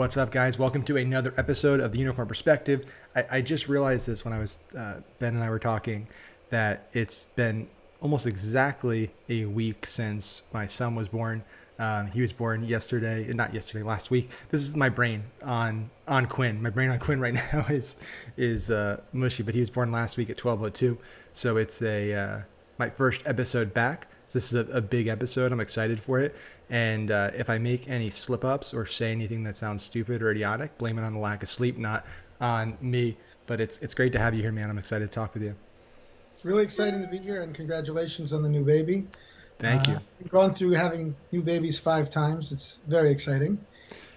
What's up, guys? Welcome to another episode of the Unicorn Perspective. I just realized this when I was Ben and I were talking, that it's been almost exactly a week since my son was born. He was born not yesterday, last week. This is my brain on Quinn. My brain on Quinn right now is mushy, but he was born last week at 12:02. So it's my first episode back. So this is a big episode. I'm excited for it. And if I make any slip ups or say anything that sounds stupid or idiotic, blame it on the lack of sleep, not on me. But it's great to have you here, man. I'm excited to talk with you. It's really exciting to be here, and congratulations on the new baby. Thank you. I've gone through having new babies 5 times. It's very exciting.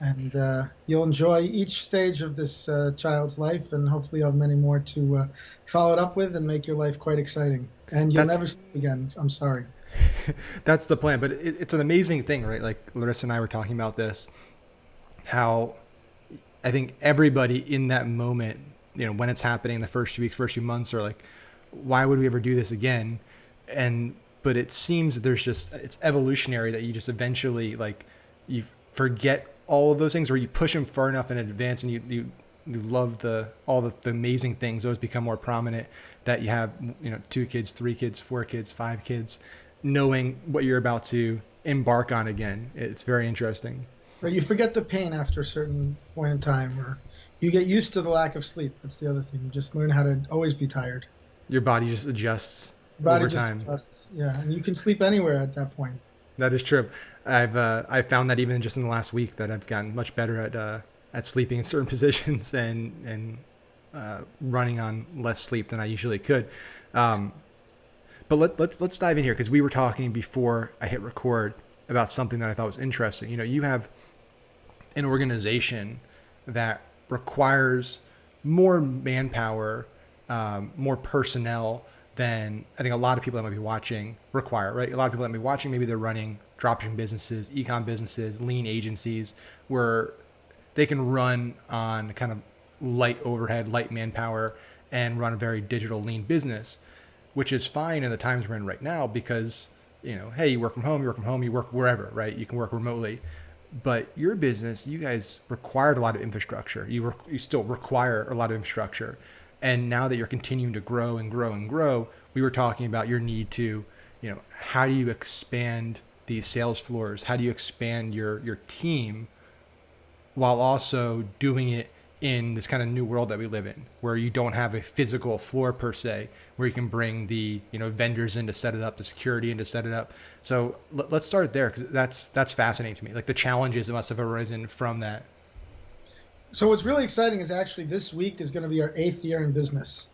And you'll enjoy each stage of this child's life, and hopefully you'll have many more to follow it up with and make your life quite exciting. And you'll never sleep again. I'm sorry. That's the plan. But it's an amazing thing, right? Like Larissa and I were talking about this, how I think everybody in that moment, when it's happening, the first few weeks, first few months, are like, why would we ever do this again? But it seems that it's evolutionary, that you just eventually, like, you forget all of those things, or you push them far enough in advance, and you love all the amazing things. Those become more prominent, that you have 2 kids, 3 kids, 4 kids, 5 kids, knowing what you're about to embark on again. It's very interesting. Or you forget the pain after a certain point in time, or you get used to the lack of sleep. That's the other thing. You just learn how to always be tired. Your body just adjusts Body over just time. adjusts. Yeah, and you can sleep anywhere at that point. That is true. I've found that even just in the last week, that I've gotten much better at sleeping in certain positions and running on less sleep than I usually could. But let's dive in here, because we were talking before I hit record about something that I thought was interesting. You have an organization that requires more manpower, more personnel than I think a lot of people that might be watching require, right? A lot of people that might be watching, maybe they're running dropshipping businesses, e-com businesses, lean agencies, where they can run on kind of light overhead, light manpower, and run a very digital lean business, which is fine in the times we're in right now, because, hey, you work from home, you work wherever, right? You can work remotely. But your business, you guys required a lot of infrastructure. You still require a lot of infrastructure. And now that you're continuing to grow and grow and grow, we were talking about your need to, how do you expand these sales floors? How do you expand your team while also doing it in this kind of new world that we live in, where you don't have a physical floor per se, where you can bring the vendors in to set it up, the security in to set it up. So let's start there, because that's fascinating to me, like the challenges that must have arisen from that. So what's really exciting is actually this week is going to be our 8th year in business.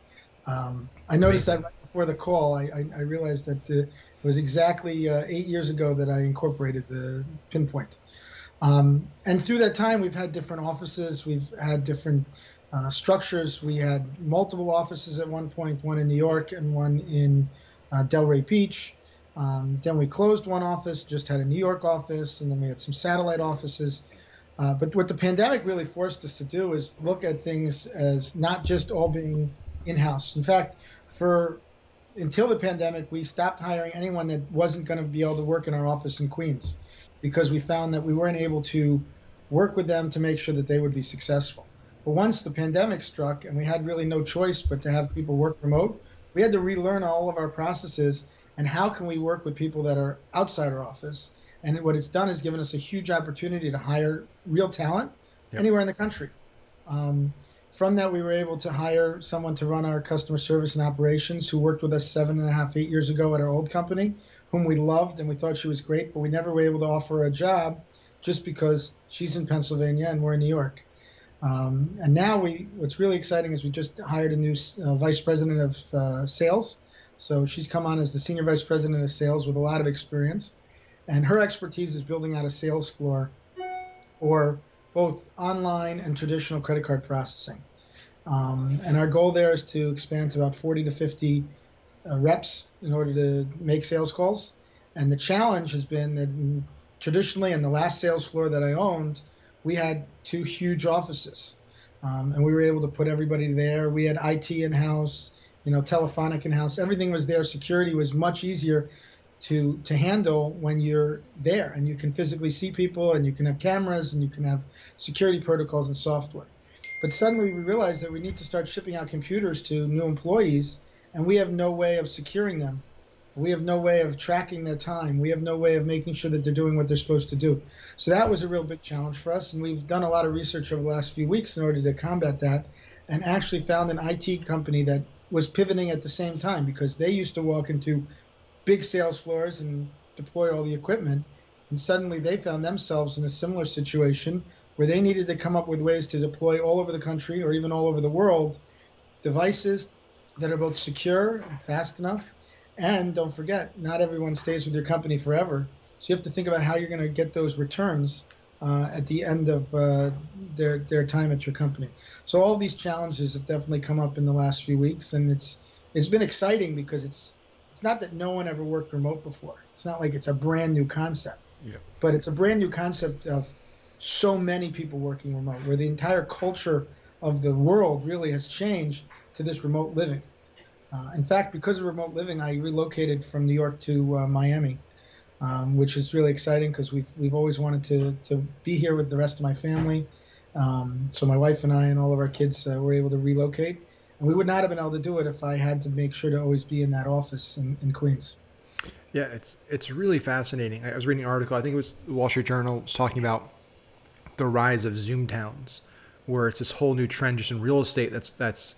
I noticed that right before the call. I realized that it was exactly 8 years ago that I incorporated the Pinpoint. And through that time, we've had different offices. We've had different structures. We had multiple offices at one point, one in New York and one in Delray Beach. Then we closed one office, just had a New York office, and then we had some satellite offices. But what the pandemic really forced us to do is look at things as not just all being in-house. In fact, until the pandemic, we stopped hiring anyone that wasn't going to be able to work in our office in Queens, because we found that we weren't able to work with them to make sure that they would be successful. But once the pandemic struck and we had really no choice but to have people work remote, we had to relearn all of our processes and how can we work with people that are outside our office. And what it's done is given us a huge opportunity to hire real talent anywhere in the country. From that, we were able to hire someone to run our customer service and operations, who worked with us 7.5, 8 years ago at our old company, whom we loved and we thought she was great, but we never were able to offer her a job just because she's in Pennsylvania and we're in New York. And now what's really exciting is we just hired a new vice president of sales. So she's come on as the senior vice president of sales with a lot of experience. And her expertise is building out a sales floor for both online and traditional credit card processing. And our goal there is to expand to about 40 to 50 reps in order to make sales calls. And the challenge has been that traditionally, in the last sales floor that I owned, we had 2 huge offices. And we were able to put everybody there. We had IT in-house, telephonic in-house. Everything was there. Security was much easier to handle when you're there, and you can physically see people, and you can have cameras, and you can have security protocols and software. But suddenly we realized that we need to start shipping out computers to new employees, and we have no way of securing them. We have no way of tracking their time. We have no way of making sure that they're doing what they're supposed to do. So that was a real big challenge for us. And we've done a lot of research over the last few weeks in order to combat that, and actually found an IT company that was pivoting at the same time, because they used to walk into big sales floors and deploy all the equipment. And suddenly they found themselves in a similar situation where they needed to come up with ways to deploy all over the country, or even all over the world, devices that are both secure and fast enough. And don't forget, not everyone stays with your company forever. So you have to think about how you're going to get those returns at the end of their time at your company. So all these challenges have definitely come up in the last few weeks, and it's been exciting, because it's not that no one ever worked remote before. It's not like it's a brand new concept, but it's a brand new concept of so many people working remote, where the entire culture of the world really has changed to this remote living. In fact, because of remote living, I relocated from New York to Miami, which is really exciting, because we've always wanted to be here with the rest of my family. So my wife and I and all of our kids were able to relocate. And we would not have been able to do it if I had to make sure to always be in that office in Queens. Yeah, it's really fascinating. I was reading an article, I think it was the Wall Street Journal, was talking about the rise of Zoom towns, where it's this whole new trend just in real estate. That's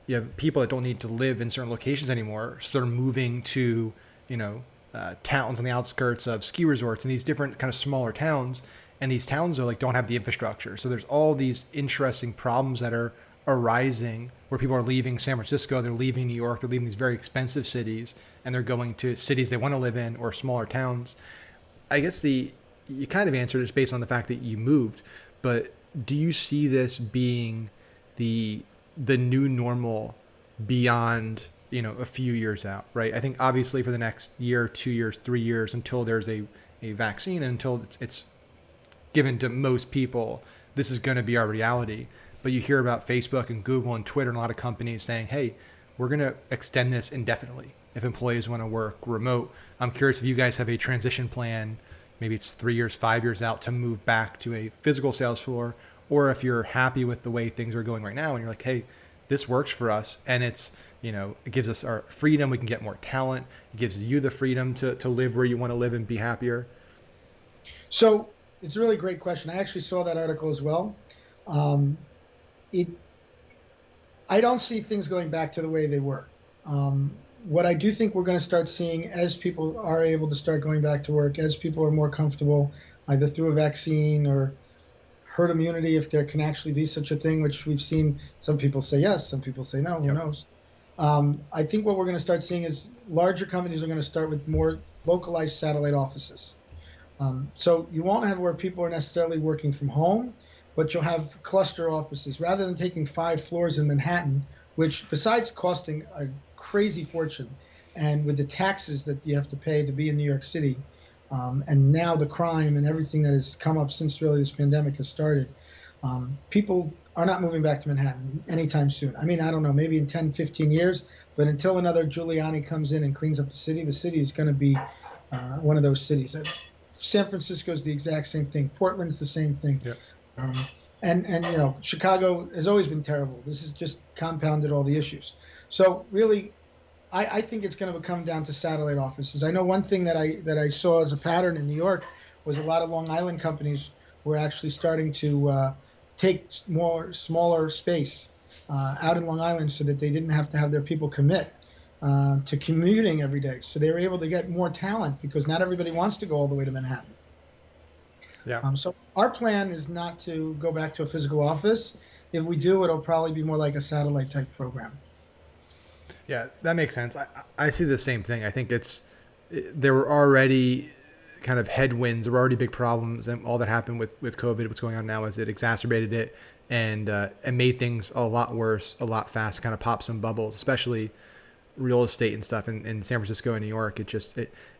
you have people that don't need to live in certain locations anymore, so they're moving to towns on the outskirts of ski resorts and these different kind of smaller towns. And these towns are like don't have the infrastructure, so there's all these interesting problems that are arising where people are leaving San Francisco, they're leaving New York, they're leaving these very expensive cities, and they're going to cities they want to live in or smaller towns. I guess you kind of answered it based on the fact that you moved, but do you see this being the new normal beyond a few years out, right? I think obviously for the next year, 2 years, 3 years, until there's a vaccine, and until it's given to most people, this is going to be our reality. But you hear about Facebook and Google and Twitter and a lot of companies saying, hey, we're going to extend this indefinitely if employees want to work remote. I'm curious if you guys have a transition plan, maybe it's 3 years, 5 years out, to move back to a physical sales floor, or if you're happy with the way things are going right now and you're like, hey, this works for us, and it gives us our freedom, we can get more talent, it gives you the freedom to live where you want to live and be happier. So it's a really great question. I actually saw that article as well. I don't see things going back to the way they were. What I do think we're going to start seeing, as people are able to start going back to work, as people are more comfortable, either through a vaccine or herd immunity, if there can actually be such a thing, which we've seen some people say yes, some people say no, who knows. I think what we're going to start seeing is larger companies are going to start with more localized satellite offices. So you won't have where people are necessarily working from home, but you'll have cluster offices. Rather than taking 5 floors in Manhattan, which besides costing a crazy fortune, and with the taxes that you have to pay to be in New York City, and now the crime and everything that has come up since really this pandemic has started, people are not moving back to Manhattan anytime soon. I mean, I don't know, maybe in 10, 15 years, but until another Giuliani comes in and cleans up the city is going to be one of those cities. San Francisco is the exact same thing. Portland's the same thing. Yep. And Chicago has always been terrible. This has just compounded all the issues. So really, I think it's going to come down to satellite offices. I know one thing that I saw as a pattern in New York was a lot of Long Island companies were actually starting to take more smaller space out in Long Island, so that they didn't have to have their people commit to commuting every day. So they were able to get more talent, because not everybody wants to go all the way to Manhattan. Yeah. So our plan is not to go back to a physical office. If we do, it'll probably be more like a satellite type program. Yeah, that makes sense. I see the same thing. I think there were already kind of headwinds, there were already big problems, and all that happened with COVID, what's going on now is it exacerbated it and made things a lot worse, a lot faster, kind of popped some bubbles, especially real estate and stuff in San Francisco and New York.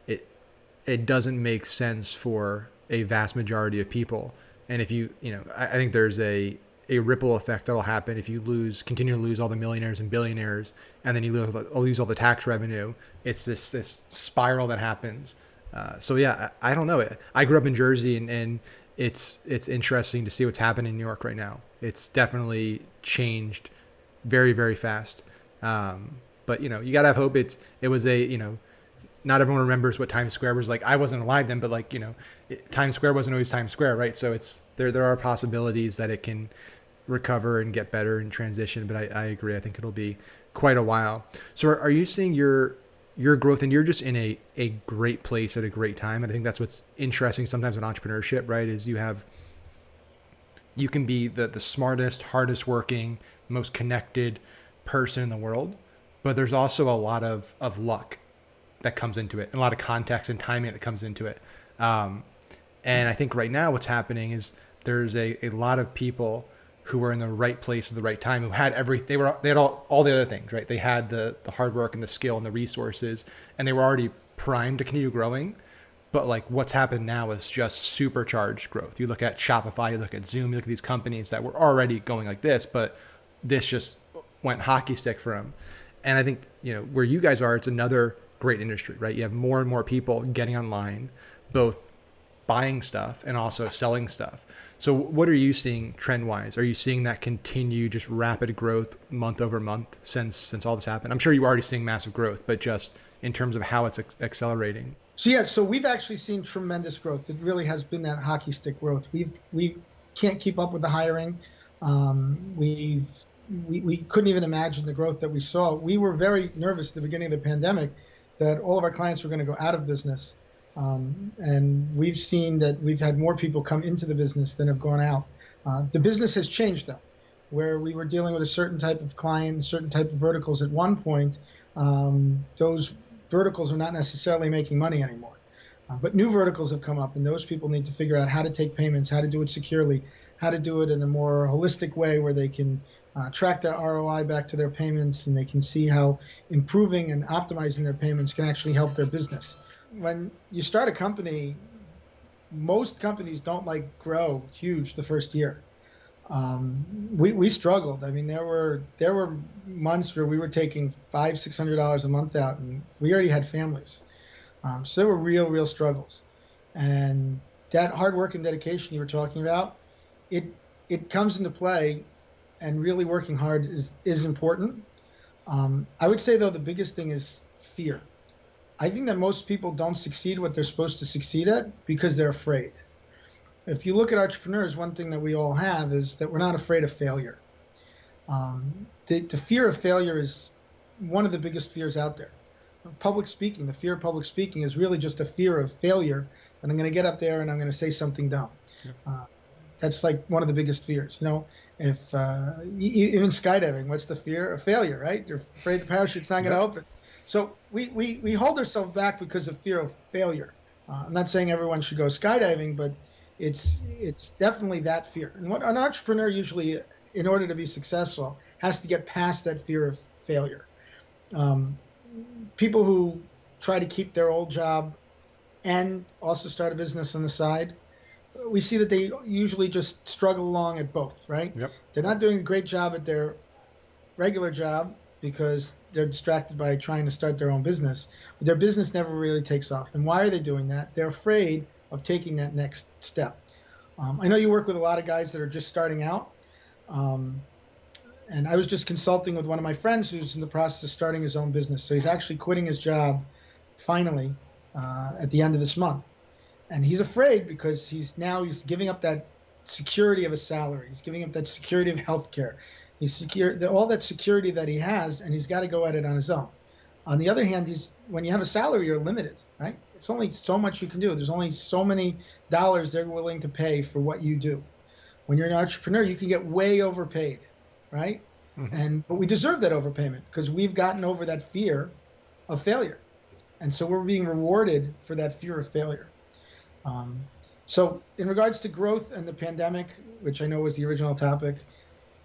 It doesn't make sense for a vast majority of people. And if I think there's a ripple effect that'll happen if you continue to lose all the millionaires and billionaires, and then you lose all the tax revenue. It's this spiral that happens. So yeah, I don't know. I grew up in Jersey, and it's interesting to see what's happening in New York right now. It's definitely changed very, very fast. But you gotta have hope. It was not everyone remembers what Times Square was like. I wasn't alive then, but Times Square wasn't always Times Square, right? So there are possibilities that it can recover and get better and transition. But I agree. I think it'll be quite a while. So are you seeing your growth, and you're just in a great place at a great time? And I think that's what's interesting sometimes in entrepreneurship, right? Is you can be the smartest, hardest working, most connected person in the world, but there's also a lot of luck that comes into it, and a lot of context and timing that comes into it. And I think right now what's happening is there's a lot of people who were in the right place at the right time, who had they had all the other things, right? They had the hard work and the skill and the resources, and they were already primed to continue growing. But what's happened now is just supercharged growth. You look at Shopify, you look at Zoom, you look at these companies that were already going like this, but this just went hockey stick for them. And I think, where you guys are, it's another great industry, right? You have more and more people getting online, both buying stuff and also selling stuff. So what are you seeing trend wise? Are you seeing that continue just rapid growth month over month since all this happened? I'm sure you're already seeing massive growth, but just in terms of how it's accelerating. So we've actually seen tremendous growth. It really has been that hockey stick growth. We can't keep up with the hiring. We couldn't even imagine the growth that we saw. We were very nervous at the beginning of the pandemic that all of our clients were going to go out of business. And we've seen that we've had more people come into the business than have gone out. The business has changed, though, where we were dealing with a certain type of client, certain type of verticals at one point. Those verticals are not necessarily making money anymore. But new verticals have come up, and those people need to figure out how to take payments, how to do it securely, how to do it in a more holistic way where they can track their ROI back to their payments, and they can see how improving and optimizing their payments can actually help their business. When you start a company, most companies don't grow huge the first year. We struggled. I mean, there were months where we were taking $500-600 a month out, and we already had families. So there were real struggles. And that hard work and dedication you were talking about, it comes into play, and really working hard is important. I would say, though, the biggest thing is fear. I think that most people don't succeed what they're supposed to succeed at because they're afraid. If you look at entrepreneurs, one thing that we all have is that we're not afraid of failure. The fear of failure is one of the biggest fears out there. Public speaking, the fear of public speaking is really just a fear of failure, and I'm going to get up there and I'm going to say something dumb. Yeah. That's one of the biggest fears. If even skydiving, what's the fear of failure, right? You're afraid the parachute's not going to open. So we hold ourselves back because of fear of failure. I'm not saying everyone should go skydiving, but it's definitely that fear. And what an entrepreneur usually, in order to be successful, has to get past that fear of failure. People who try to keep their old job and also start a business on the side, we see that they usually just struggle along at both, right? Yep. They're not doing a great job at their regular job because they're distracted by trying to start their own business. But their business never really takes off. And why are they doing that? They're afraid of taking that next step. I know you work with a lot of guys that are just starting out. And I was just consulting with one of my friends who's in the process of starting his own business. So he's actually quitting his job finally at the end of this month. And he's afraid because he's giving up that security of a salary. He's giving up that security of healthcare. He's secure all that security that he has, and he's got to go at it on his own. On the other hand, when you have a salary, you're limited, right? It's only so much you can do. There's only so many dollars they're willing to pay for what you do. When you're an entrepreneur, you can get way overpaid, right? Mm-hmm. But we deserve that overpayment because we've gotten over that fear of failure. And so we're being rewarded for that fear of failure. So in regards to growth and the pandemic, which I know was the original topic,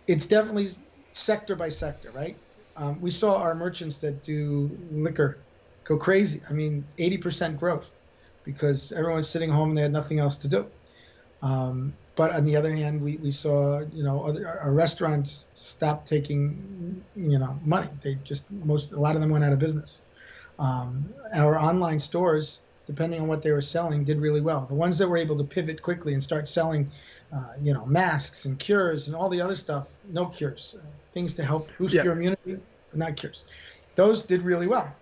it's definitely sector by sector, right? We saw our merchants that do liquor go crazy. I mean, 80% growth because everyone's sitting home and they had nothing else to do. But on the other hand, we saw, our restaurants stopped taking, money. They just, a lot of them went out of business. Our online stores, depending on what they were selling, did really well. The ones that were able to pivot quickly and start selling, masks and cures and all the other stuff, no cures, things to help boost Yeah. your immunity, not cures. Those did really well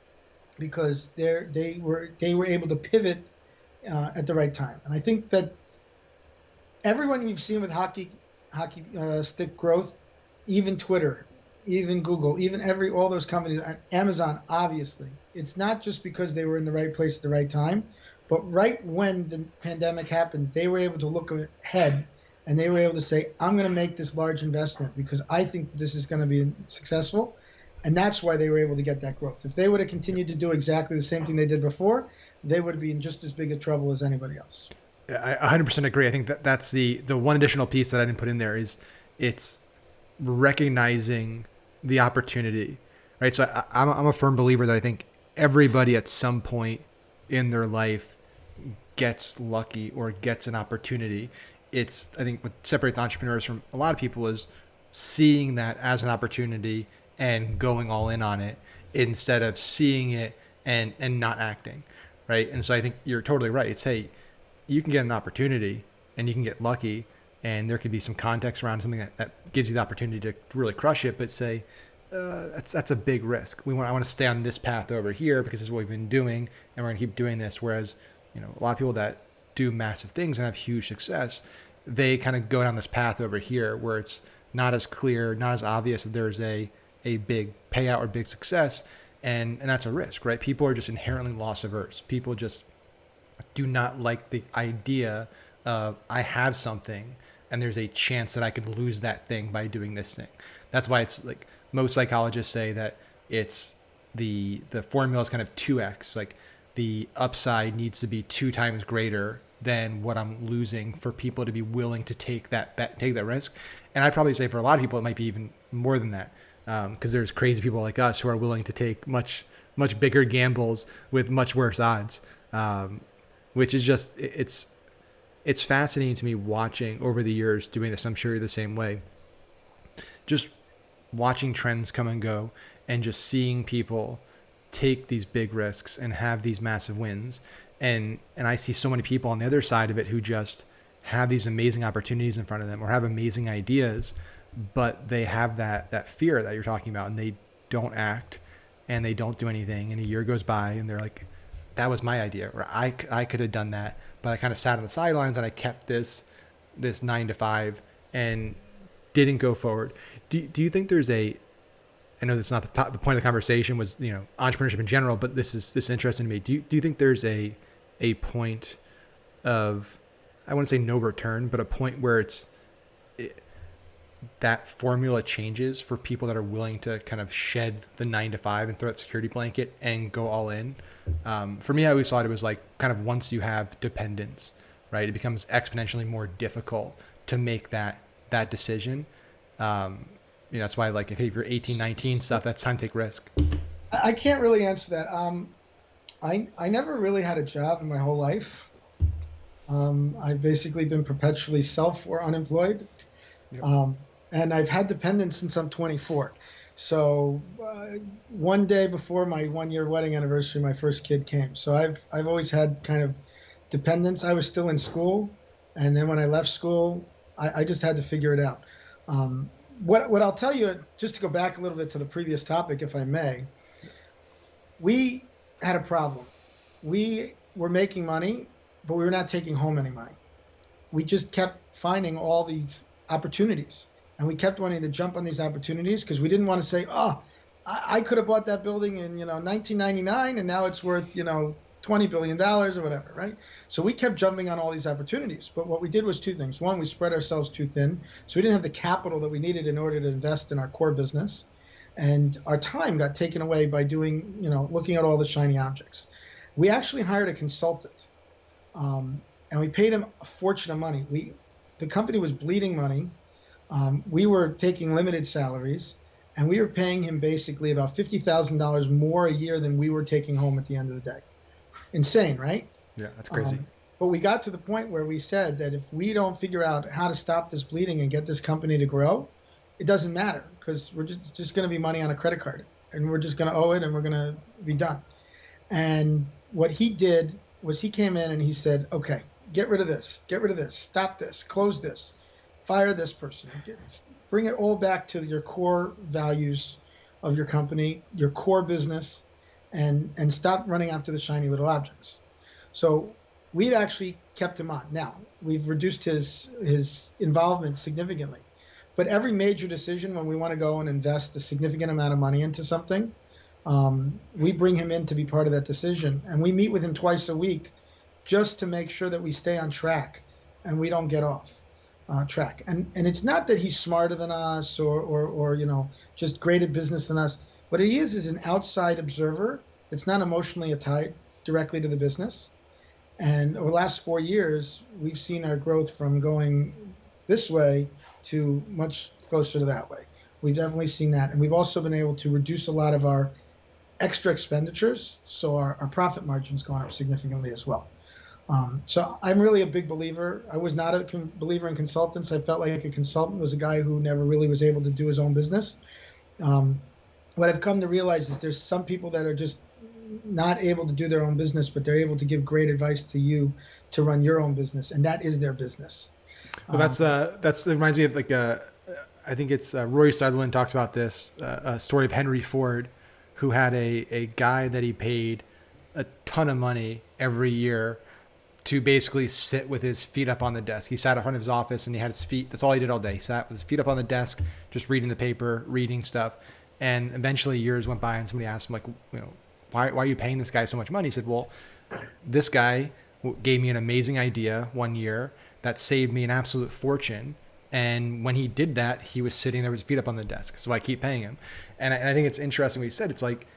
because they were able to pivot at the right time. And I think that everyone we've seen with hockey stick growth, even Twitter, even Google, even all those companies, Amazon, obviously, it's not just because they were in the right place at the right time, but right when the pandemic happened, they were able to look ahead and they were able to say, I'm going to make this large investment because I think this is going to be successful. And that's why they were able to get that growth. If they would have continued to do exactly the same thing they did before, they would be in just as big a trouble as anybody else. I 100% agree. I think that's the one additional piece that I didn't put in there is it's recognizing the opportunity, right? So I'm a firm believer that I think everybody at some point in their life gets lucky or gets an opportunity. I think what separates entrepreneurs from a lot of people is seeing that as an opportunity and going all in on it instead of seeing it and not acting, right? And so I think you're totally right. It's, hey, you can get an opportunity and you can get lucky and there could be some context around something that gives you the opportunity to really crush it, but say, that's a big risk. I want to stay on this path over here because this is what we've been doing and we're going to keep doing this. Whereas, a lot of people that do massive things and have huge success, they kind of go down this path over here where it's not as clear, not as obvious that there's a big payout or big success. And that's a risk, right? People are just inherently loss averse. People just do not like the idea of I have something and there's a chance that I could lose that thing by doing this thing. That's why it's like most psychologists say that it's the formula is kind of 2x. Like the upside needs to be 2 times greater than what I'm losing for people to be willing to take that risk. And I'd probably say for a lot of people, it might be even more than that. Because there's crazy people like us who are willing to take much bigger gambles with much worse odds, which is just it's fascinating to me watching over the years doing this. I'm sure you're the same way. Just watching trends come and go, and just seeing people take these big risks and have these massive wins, and I see so many people on the other side of it who just have these amazing opportunities in front of them or have amazing ideas. But they have that fear that you're talking about and they don't act and they don't do anything. And a year goes by and they're like, that was my idea. Or I could have done that, but I kind of sat on the sidelines and I kept this 9 to 5 and didn't go forward. Do you think there's I know that's not the point of the conversation was, entrepreneurship in general, but this is interesting to me. Do you think there's a point of, I wouldn't say no return, but a point where that formula changes for people that are willing to kind of shed the 9 to 5 and throw that security blanket and go all in? For me, I always thought it was like kind of once you have dependence, right, it becomes exponentially more difficult to make that decision. That's why, like, if you're 18, 19 stuff, that's time to take risk. I can't really answer that. I never really had a job in my whole life. I've basically been perpetually self or unemployed. Yep. And I've had dependents since I'm 24. So one day before my 1-year wedding anniversary, my first kid came. So I've always had kind of dependents. I was still in school. And then when I left school, I just had to figure it out. What I'll tell you, just to go back a little bit to the previous topic, if I may, we had a problem. We were making money, but we were not taking home any money. We just kept finding all these opportunities. And we kept wanting to jump on these opportunities because we didn't want to say, I could have bought that building in 1999 and now it's worth $20 billion or whatever, right? So we kept jumping on all these opportunities. But what we did was 2 things. One, we spread ourselves too thin. So we didn't have the capital that we needed in order to invest in our core business. And our time got taken away by doing, looking at all the shiny objects. We actually hired a consultant and we paid him a fortune of money. The company was bleeding money. We were taking limited salaries, and we were paying him basically about $50,000 more a year than we were taking home at the end of the day. Insane, right? Yeah, that's crazy. But we got to the point where we said that if we don't figure out how to stop this bleeding and get this company to grow, it doesn't matter, because we're just going to be money on a credit card, and we're just going to owe it, and we're going to be done. And what he did was he came in and he said, okay, get rid of this, stop this, close this, fire this person, bring it all back to your core values of your company, your core business, and stop running after the shiny little objects. So we've actually kept him on. Now, we've reduced his involvement significantly. But every major decision, when we want to go and invest a significant amount of money into something, we bring him in to be part of that decision. And we meet with him twice a week just to make sure that we stay on track and we don't get off track. And it's not that he's smarter than us or just great at business than us. What he is an outside observer that's not emotionally tied directly to the business. And over the last 4 years, we've seen our growth from going this way to much closer to that way. We've definitely seen that. And we've also been able to reduce a lot of our extra expenditures, so our profit margin's gone up significantly as well. So I'm really a big believer. I was not a believer in consultants. I felt like a consultant was a guy who never really was able to do his own business. What I've come to realize is there's some people that are just not able to do their own business, but they're able to give great advice to you to run your own business, and that is their business. Well, it reminds me of I think it's Roy Sutherland talks about this, a story of Henry Ford, who had a guy that he paid a ton of money every year to basically sit with his feet up on the desk. He sat in front of his office and he had his feet. That's all he did all day. He sat with his feet up on the desk, just reading the paper, reading stuff. And eventually years went by and somebody asked him, why are you paying this guy so much money? He said, well, this guy gave me an amazing idea one year that saved me an absolute fortune. And when he did that, he was sitting there with his feet up on the desk. So I keep paying him. And I think it's interesting what he said. It's like,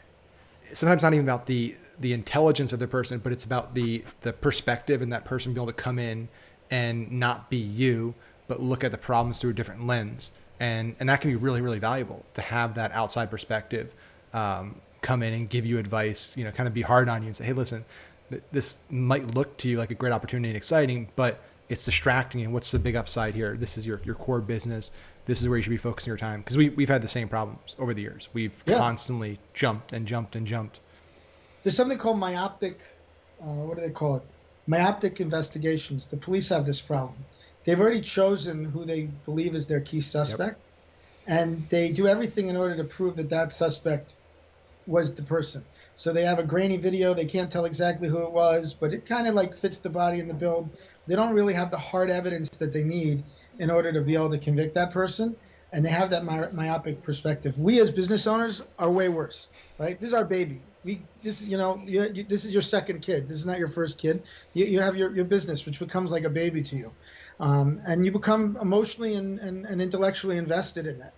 sometimes not even about the intelligence of the person, but it's about the perspective and that person being able to come in and not be you, but look at the problems through a different lens. And that can be really, really valuable to have that outside perspective come in and give you advice, kind of be hard on you and say, hey, listen, this might look to you like a great opportunity and exciting, but it's distracting you. What's the big upside here? This is your core business. This is where you should be focusing your time. Because we've had the same problems over the years. We've constantly jumped and jumped and jumped. There's something called myopic, what do they call it? Myopic investigations. The police have this problem. They've already chosen who they believe is their key suspect. Yep. And they do everything in order to prove that suspect was the person. So they have a grainy video. They can't tell exactly who it was, but it kind of like fits the body in the build. They don't really have the hard evidence that they need in order to be able to convict that person. And they have that myopic perspective. We as business owners are way worse, right? This is our baby. This is your second kid. This is not your first kid. You have your business, which becomes like a baby to you. And you become emotionally and intellectually invested in it.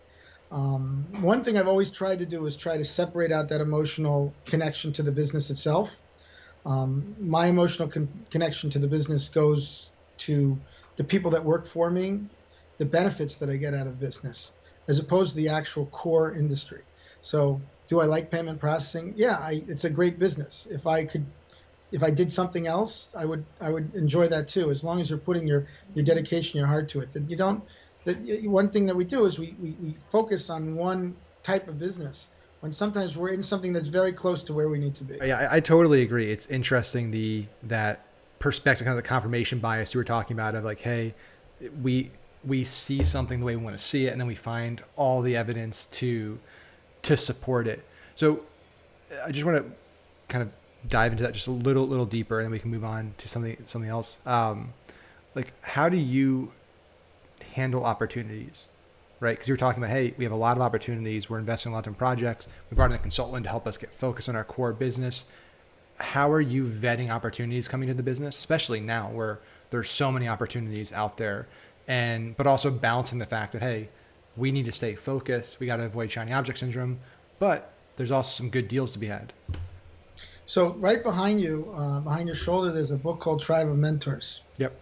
One thing I've always tried to do is try to separate out that emotional connection to the business itself. My emotional connection to the business goes to the people that work for me, the benefits that I get out of business, as opposed to the actual core industry. So do I like payment processing? Yeah, it's a great business. If I did something else, I would enjoy that too, as long as you're putting your dedication, your heart to it. One thing that we do is we focus on one type of business when sometimes we're in something that's very close to where we need to be. Yeah, I totally agree. It's interesting that perspective, kind of the confirmation bias you were talking about of like, hey, we see something the way we want to see it, and then we find all the evidence to support it. So I just want to kind of dive into that just a little deeper, and then we can move on to something else. Like, how do you handle opportunities, right? Because you were talking about, hey, we have a lot of opportunities. We're investing in a lot of different projects. We brought in a consultant to help us get focused on our core business. How are you vetting opportunities coming to the business, especially now where there's so many opportunities out there, but also balancing the fact that, hey, we need to stay focused. We got to avoid shiny object syndrome, but there's also some good deals to be had. So right behind you, behind your shoulder, there's a book called Tribe of Mentors. Yep.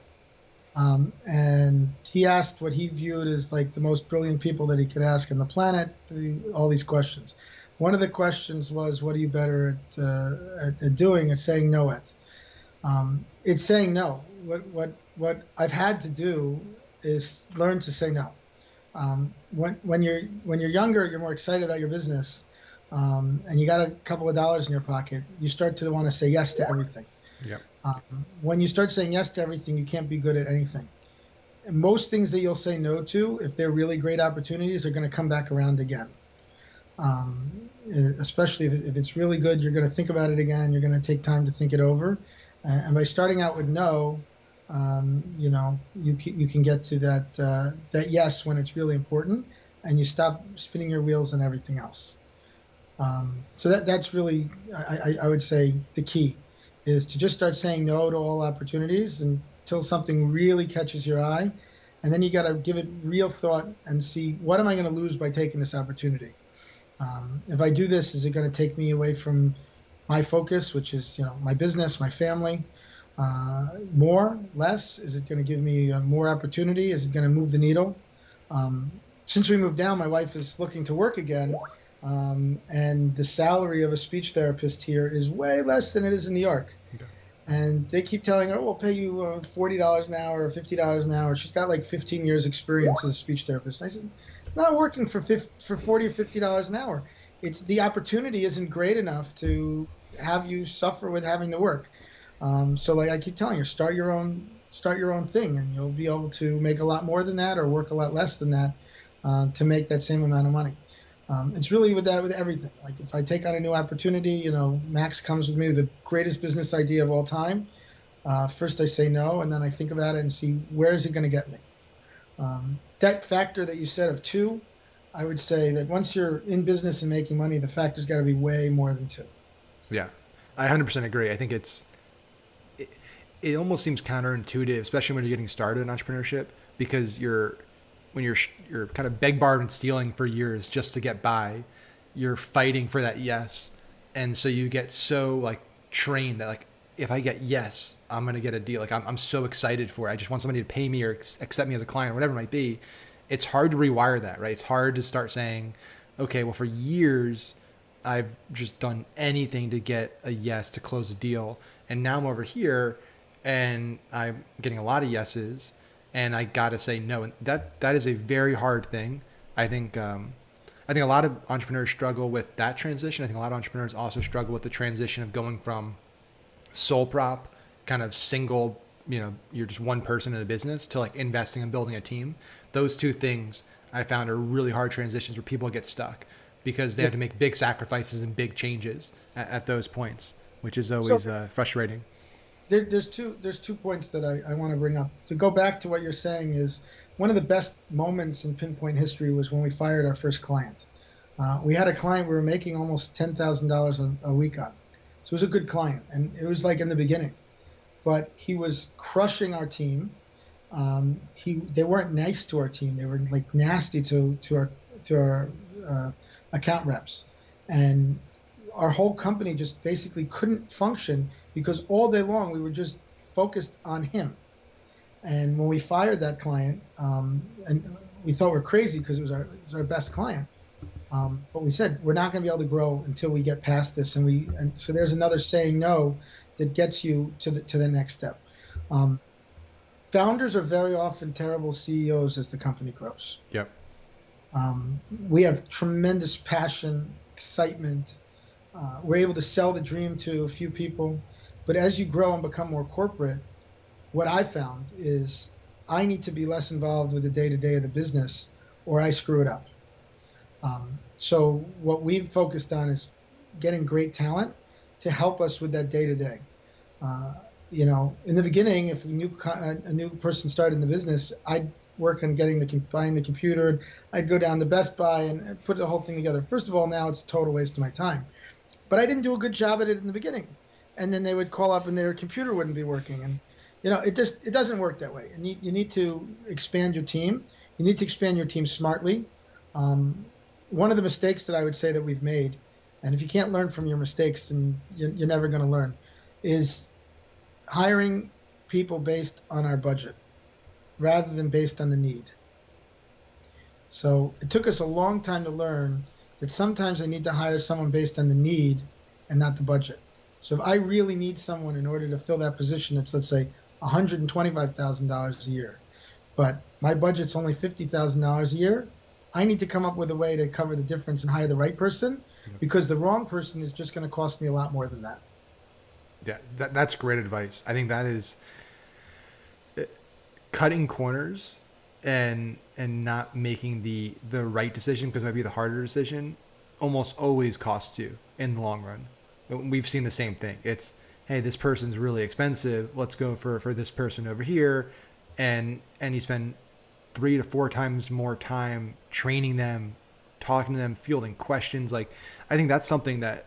And he asked what he viewed as like the most brilliant people that he could ask on the planet, all these questions. One of the questions was, what are you better at doing, at saying no at? It's saying no. what I've had to do is learn to say no. When you're younger, you're more excited about your business, and you got a couple of dollars in your pocket. You start to want to say yes to everything. Yeah. When you start saying yes to everything, you can't be good at anything. And most things that you'll say no to, if they're really great opportunities, are going to come back around again. Especially if it's really good, you're going to think about it again. You're going to take time to think it over. And by starting out with no, you can get to that yes when it's really important, and you stop spinning your wheels on everything else. So that's really, I would say, the key is to just start saying no to all opportunities until something really catches your eye, and then you got to give it real thought and see, what am I going to lose by taking this opportunity? If I do this, is it going to take me away from my focus, which is my business, my family? More, less? Is it going to give me more opportunity? Is it going to move the needle? Since we moved down, my wife is looking to work again, and the salary of a speech therapist here is way less than it is in New York. Okay. And they keep telling her, we'll pay you $40 an hour or $50 an hour. She's got like 15 years experience as a speech therapist. And I said, I'm not working for $40 or $50 an hour. It's the opportunity isn't great enough to have you suffer with having to work. So like I keep telling her, start your own thing, and you'll be able to make a lot more than that or work a lot less than that to make that same amount of money. It's really with everything. Like if I take on a new opportunity, Max comes with me with the greatest business idea of all time. First I say no, and then I think about it and see, where is it going to get me? That factor that you said of 2, I would say that once you're in business and making money, the factor's got to be way more than 2. Yeah, I 100% agree. I think it almost seems counterintuitive, especially when you're getting started in entrepreneurship, because when you're kind of beg, borrowed, and stealing for years just to get by, you're fighting for that yes, and so you get so like trained that like, if I get yes, I'm gonna get a deal. Like I'm so excited for it. I just want somebody to pay me or accept me as a client or whatever it might be. It's hard to rewire that, right? It's hard to start saying, okay, well, for years I've just done anything to get a yes to close a deal, and now I'm over here and I'm getting a lot of yeses, and I gotta say no. And that is a very hard thing. I think a lot of entrepreneurs struggle with that transition. I think a lot of entrepreneurs also struggle with the transition of going from sole prop, kind of single, you're just one person in a business, to like investing and building a team. Those two things I found are really hard transitions where people get stuck because they have to make big sacrifices and big changes at those points, which is always frustrating. There's two points that I want to bring up. To go back to what you're saying, is one of the best moments in Pinpoint history was when we fired our first client. We had a client we were making almost $10,000 a week on. So it was a good client, and it was like in the beginning. But he was crushing our team. They weren't nice to our team. They were like nasty to our account reps. And our whole company just basically couldn't function because all day long we were just focused on him. And when we fired that client, and we thought we were crazy because it was our best client. But we said, we're not going to be able to grow until we get past this. And so there's another saying no that gets you to the next step. Founders are very often terrible CEOs as the company grows. Yep. We have tremendous passion, excitement. We're able to sell the dream to a few people. But as you grow and become more corporate, what I found is I need to be less involved with the day-to-day of the business, or I screw it up. So what we've focused on is getting great talent to help us with that day-to-day. In the beginning, if a new person started in the business, I'd work on buying the computer. I'd go down to Best Buy and put the whole thing together. First of all, now it's a total waste of my time. But I didn't do a good job at it in the beginning. And then they would call up and their computer wouldn't be working. And it doesn't work that way. And you need to expand your team. You need to expand your team smartly. One of the mistakes that I would say that we've made, and if you can't learn from your mistakes, then you're never going to learn, is hiring people based on our budget rather than based on the need. So it took us a long time to learn that sometimes I need to hire someone based on the need and not the budget. So if I really need someone in order to fill that position that's, let's say, $125,000 a year, but my budget's only $50,000 a year. I need to come up with a way to cover the difference and hire the right person, because the wrong person is just going to cost me a lot more than that. Yeah, that's great advice. I think that is cutting corners and not making the right decision, because it might be the harder decision, almost always costs you in the long run. We've seen the same thing. It's, hey, this person's really expensive. Let's go for this person over here, and you spend 3 to 4 times more time training them, talking to them, fielding questions. Like, I think that's something that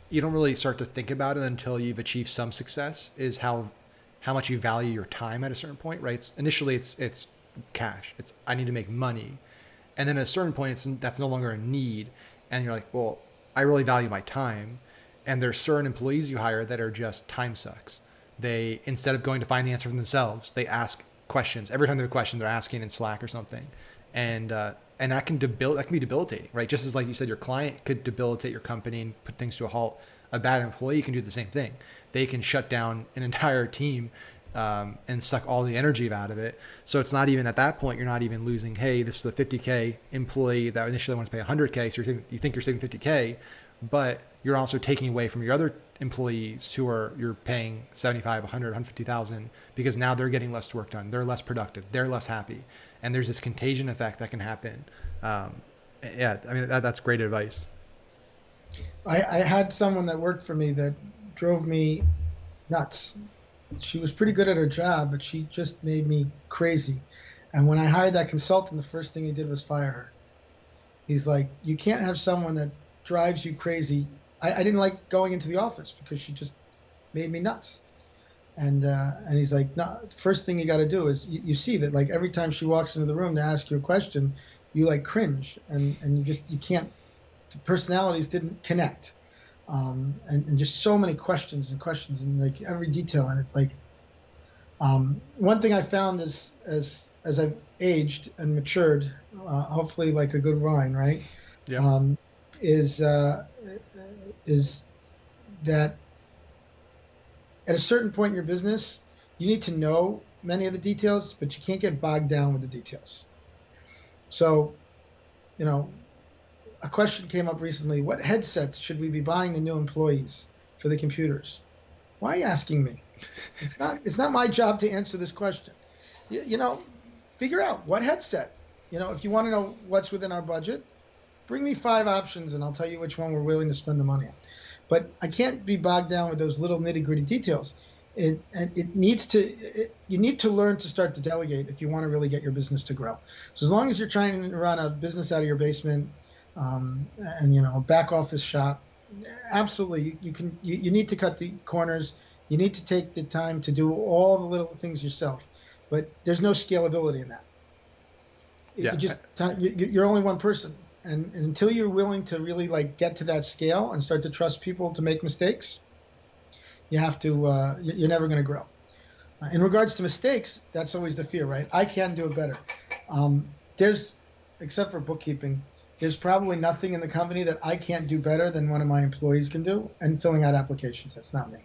you don't really start to think about it until you've achieved some success, is how much you value your time at a certain point, right? Initially it's cash. It's, I need to make money. And then at a certain point, that's no longer a need. And you're like, well, I really value my time. And there's certain employees you hire that are just time sucks. They, instead of going to find the answer for themselves, they ask questions. Every time they have a question, they're asking in Slack or something. And that can be debilitating, right? Just as, like you said, your client could debilitate your company and put things to a halt. A bad employee can do the same thing. They can shut down an entire team and suck all the energy out of it. So it's not even, at that point, you're not even losing, hey, this is a 50K employee that initially wants to pay 100K, so you think you're saving 50K, but you're also taking away from your other employees you're paying 75, 100, 150,000, because now they're getting less work done. They're less productive. They're less happy. And there's this contagion effect that can happen. Yeah, I mean, that's great advice. I had someone that worked for me that drove me nuts. She was pretty good at her job, but she just made me crazy. And when I hired that consultant, the first thing he did was fire her. He's like, you can't have someone that drives you crazy. I didn't like going into the office because she just made me nuts. And he's like, no, first thing you got to do is you see that, like, every time she walks into the room to ask you a question, you like cringe, and you can't, the personalities didn't connect. And just so many questions and like every detail. And it's like, one thing I found is as I've aged and matured, hopefully like a good wine, right? Yeah. Is that at a certain point in your business, you need to know many of the details, but you can't get bogged down with the details. So, a question came up recently: what headsets should we be buying the new employees for the computers? Why are you asking me? It's not my job to answer this question. Figure out what headset. If you want to know what's within our budget, bring me 5 options and I'll tell you which one we're willing to spend the money on. But I can't be bogged down with those little nitty-gritty details. You need to learn to start to delegate if you want to really get your business to grow. So as long as you're trying to run a business out of your basement, and a back office shop, absolutely you need to cut the corners. You need to take the time to do all the little things yourself, but there's no scalability in that. Yeah. You're only one person, and until you're willing to really get to that scale and start to trust people to make mistakes, you have to you're never going to grow. In regards to mistakes, that's always the fear, right? I can do it better. Except for bookkeeping, there's probably nothing in the company that I can't do better than one of my employees can do, and filling out applications. That's not me.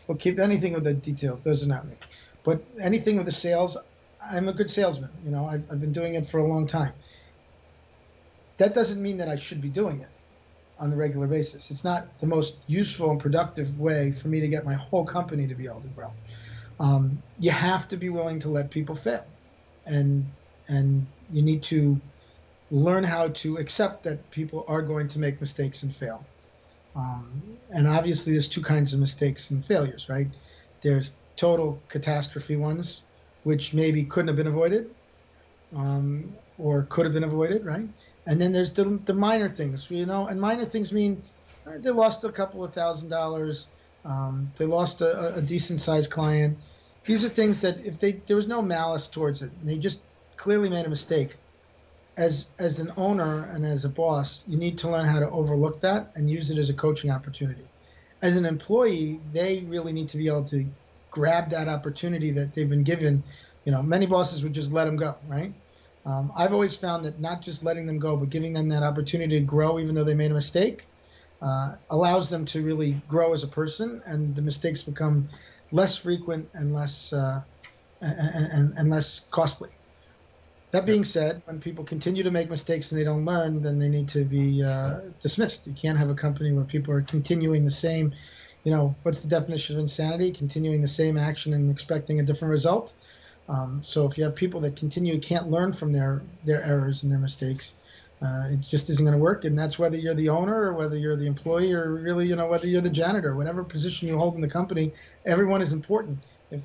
Well, keep anything with the details. Those are not me. But anything with the sales, I'm a good salesman. I've been doing it for a long time. That doesn't mean that I should be doing it on the regular basis. It's not the most useful and productive way for me to get my whole company to be able to grow. You have to be willing to let people fail, and you need to learn how to accept that people are going to make mistakes and fail. And obviously there's 2 kinds of mistakes and failures, right? There's total catastrophe ones, which maybe couldn't have been avoided, or could have been avoided, right? And then there's the minor things, and minor things mean they lost a couple of $1,000s, they lost a decent sized client. These are things that if there was no malice towards it, and they just clearly made a mistake, as an owner and as a boss, you need to learn how to overlook that and use it as a coaching opportunity. As an employee, they really need to be able to grab that opportunity that they've been given. Many bosses would just let them go, right? I've always found that not just letting them go, but giving them that opportunity to grow, even though they made a mistake, allows them to really grow as a person, and the mistakes become less frequent and less costly. That being said, when people continue to make mistakes and they don't learn, then they need to be dismissed. You can't have a company where people are continuing the same, what's the definition of insanity? Continuing the same action and expecting a different result. So if you have people that can't learn from their errors and their mistakes, it just isn't going to work. And that's whether you're the owner or whether you're the employee or really, whether you're the janitor, whatever position you hold in the company, everyone is important. If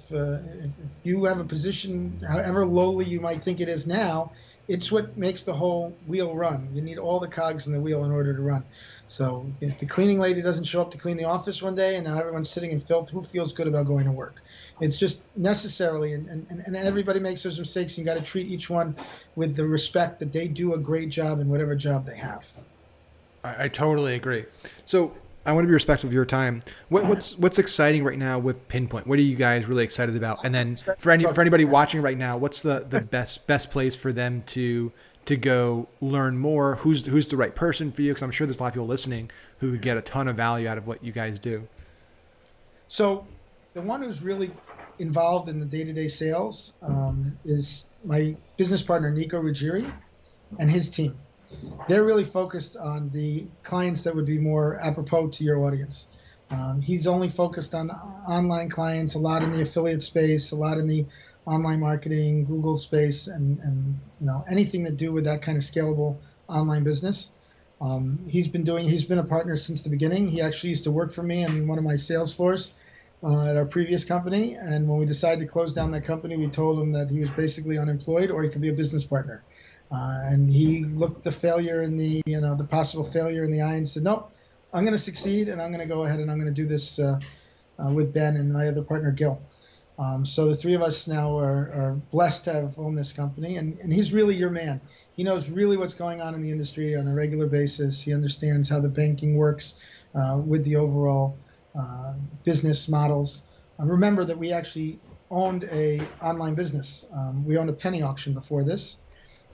you have a position, however lowly you might think it is now, it's what makes the whole wheel run. You need all the cogs in the wheel in order to run. So if the cleaning lady doesn't show up to clean the office one day and now everyone's sitting in filth, who feels good about going to work? It's just necessarily, and everybody makes those mistakes. You got to treat each one with the respect that they do a great job in whatever job they have. I totally agree. So I want to be respectful of your time. What's exciting right now with Pinpoint? What are you guys really excited about? And then for anybody watching right now, what's the best place for them to go learn more? Who's the right person for you? Because I'm sure there's a lot of people listening who would get a ton of value out of what you guys do. So the one who's really involved in the day-to-day sales is my business partner, Nico Ruggieri, and his team. They're really focused on the clients that would be more apropos to your audience. He's only focused on online clients, a lot in the affiliate space, a lot in the online marketing, Google space, and anything to do with that kind of scalable online business. He's been a partner since the beginning. He actually used to work for me in one of my sales floors at our previous company. And when we decided to close down that company, we told him that he was basically unemployed or he could be a business partner. And he looked the failure in the possible failure in the eye and said, nope, I'm going to succeed and I'm going to go ahead and I'm going to do this with Ben and my other partner, Gil. So the three of us now are blessed to have owned this company, and he's really your man. He knows really what's going on in the industry on a regular basis. He understands how the banking works with the overall business models. Remember that we actually owned a online business. We owned a penny auction before this.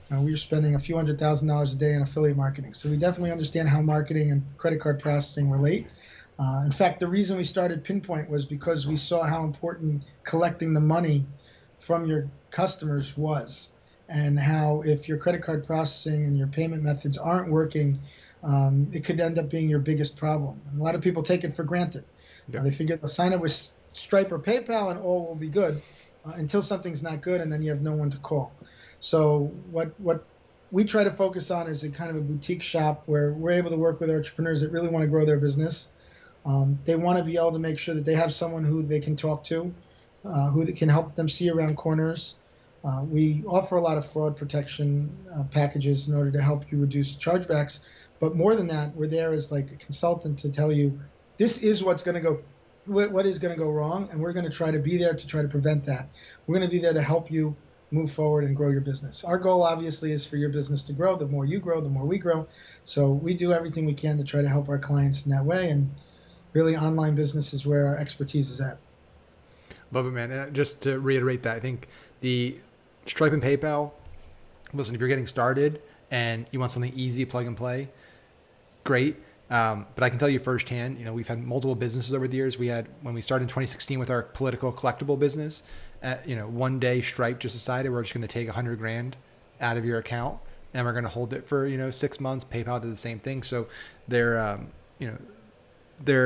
We were spending a few $100,000 a day in affiliate marketing. So we definitely understand how marketing and credit card processing relate. In fact, the reason we started Pinpoint was because we saw how important collecting the money from your customers was, and how if your credit card processing and your payment methods aren't working, it could end up being your biggest problem. And a lot of people take it for granted. Yeah. They figure they'll sign up with Stripe or PayPal and all will be good until something's not good, and then you have no one to call. So what we try to focus on is a kind of a boutique shop where we're able to work with entrepreneurs that really want to grow their business. They want to be able to make sure that they have someone who they can talk to, who can help them see around corners. We offer a lot of fraud protection packages in order to help you reduce chargebacks. But more than that, we're there as like a consultant to tell you this is what is going to go wrong, and we're going to try to be there to try to prevent that. We're going to be there to help you move forward and grow your business. Our goal obviously is for your business to grow. The more you grow, the more we grow. So we do everything we can to try to help our clients in that way. And really online business is where our expertise is at. Love it, man. Just to reiterate that, I think the Stripe and PayPal, listen, if you're getting started and you want something easy, plug and play, great. But I can tell you firsthand, we've had multiple businesses over the years. We had, when we started in 2016 with our political collectible business, one day Stripe just decided we're just going to take $100,000 out of your account and we're going to hold it for, 6 months. PayPal did the same thing. So there are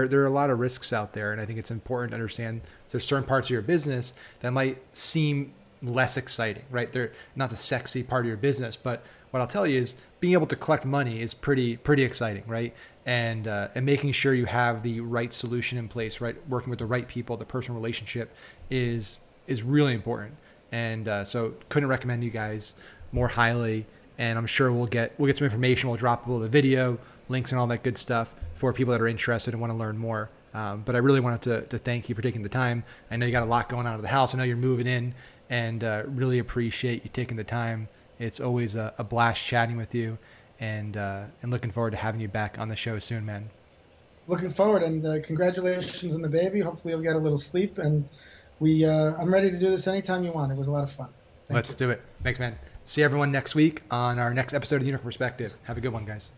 a lot of risks out there. And I think it's important to understand there's certain parts of your business that might seem less exciting, right? They're not the sexy part of your business, but what I'll tell you is being able to collect money is pretty exciting, right? And making sure you have the right solution in place, right? Working with the right people, the personal relationship is really important. And so couldn't recommend you guys more highly. And I'm sure we'll get some information. We'll drop below the video, links and all that good stuff for people that are interested and want to learn more. But I really wanted to thank you for taking the time. I know you got a lot going on at the house. I know you're moving in, and really appreciate you taking the time. It's always a blast chatting with you, and looking forward to having you back on the show soon, man. Looking forward, and congratulations on the baby. Hopefully you'll get a little sleep, and I'm ready to do this anytime you want. It was a lot of fun. Let's do it. Thanks, man. See everyone next week on our next episode of Unicorn Perspective. Have a good one, guys.